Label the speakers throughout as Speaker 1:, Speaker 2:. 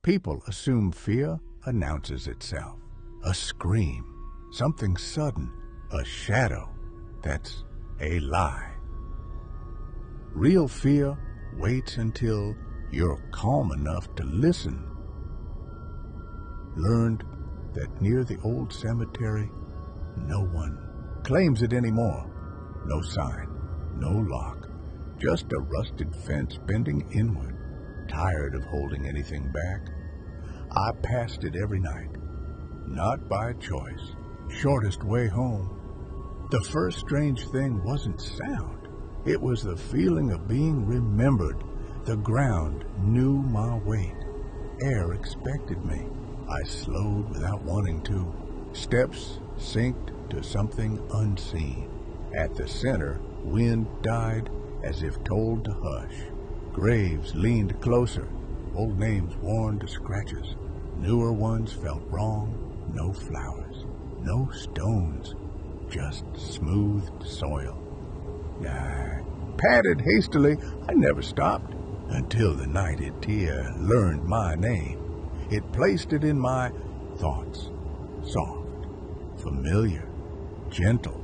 Speaker 1: People assume fear announces itself. A scream, something sudden, a shadow. That's a lie. Real fear waits until you're calm enough to listen. Learned that near the old cemetery, no one claims it anymore. No sign, no lock, just a rusted fence bending inward. Tired of holding anything back, I passed it every night. Not by choice, shortest way home. The first strange thing wasn't sound. It was the feeling of being remembered. The ground knew my weight. Air expected me. I slowed without wanting to. Steps synced to something unseen. At the center, wind died as if told to hush. Graves leaned closer, old names worn to scratches. Newer ones felt wrong. No flowers, no stones, just smoothed soil. I patted hastily. I never stopped until the night it learned my name. It placed it in my thoughts, soft, familiar, gentle,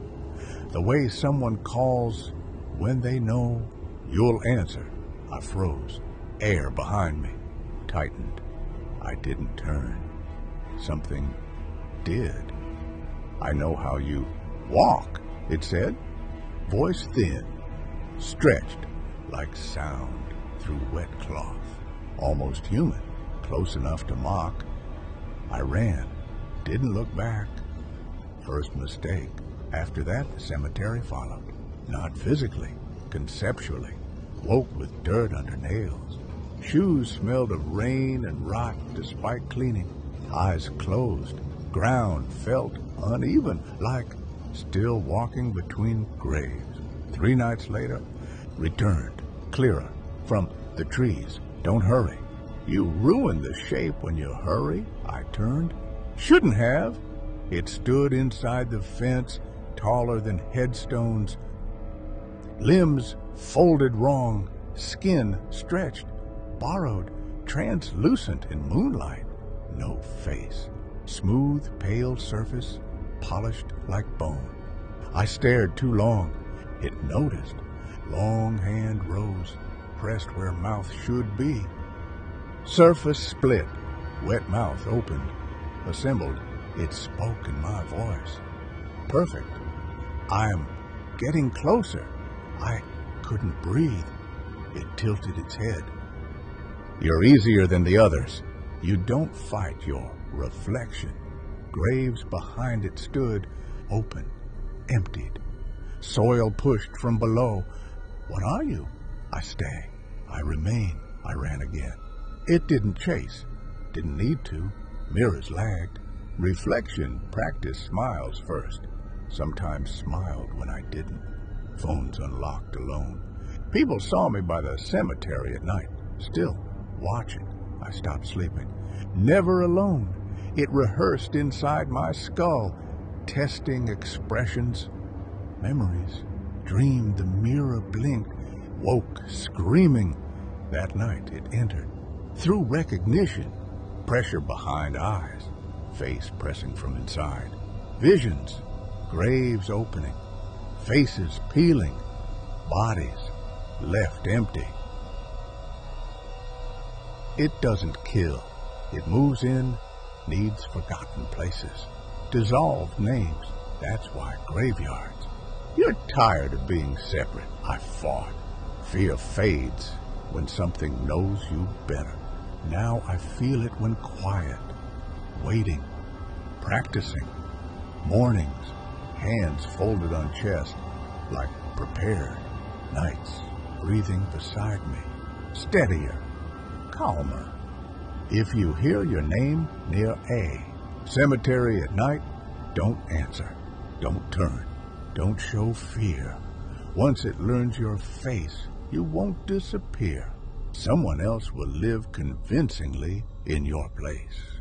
Speaker 1: the way someone calls when they know you'll answer. I froze. Air behind me tightened. I didn't turn. Something did. I know how you walk, it said. Voice thin, stretched like sound through wet cloth. Almost human, close enough to mock. I ran, didn't look back. First mistake. After that, the cemetery followed. Not physically, conceptually. Woke with dirt under nails. Shoes smelled of rain and rot despite cleaning. Eyes closed. Ground felt uneven, like still walking between graves. 3 nights later, returned, clearer, from the trees. Don't hurry. You ruin the shape when you hurry. I turned. Shouldn't have. It stood inside the fence, taller than headstones. Limbs folded wrong, skin stretched, borrowed, translucent in moonlight. No face. Smooth, pale surface, polished like bone. I stared too long. It noticed. Long hand rose, pressed where mouth should be. Surface split, wet mouth opened, assembled. It spoke in my voice. Perfect. I'm getting closer. I couldn't breathe. It tilted its head. You're easier than the others. You don't fight your reflection. Graves behind it stood, open, emptied. Soil pushed from below. What are you? I stay. I remain. I ran again. It didn't chase. Didn't need to. Mirrors lagged. Reflection practiced smiles first. Sometimes smiled when I didn't. Phones unlocked alone. People saw me by the cemetery at night. Still watching. I stopped sleeping. Never alone. It rehearsed inside my skull, testing expressions, memories. Dreamed the mirror blinked, woke screaming. That night it entered. Through recognition, pressure behind eyes, face pressing from inside. Visions, graves opening, faces peeling, bodies left empty. It doesn't kill. It moves in, needs forgotten places, dissolved names. That's why graveyards. You're tired of being separate. I fought. Fear fades when something knows you better. Now I feel it when quiet, waiting, practicing. Mornings, hands folded on chest, like prepared. Nights, breathing beside me, steadier, calmer. If you hear your name near a cemetery at night, don't answer, don't turn, don't show fear. Once it learns your face, you won't disappear. Someone else will live convincingly in your place.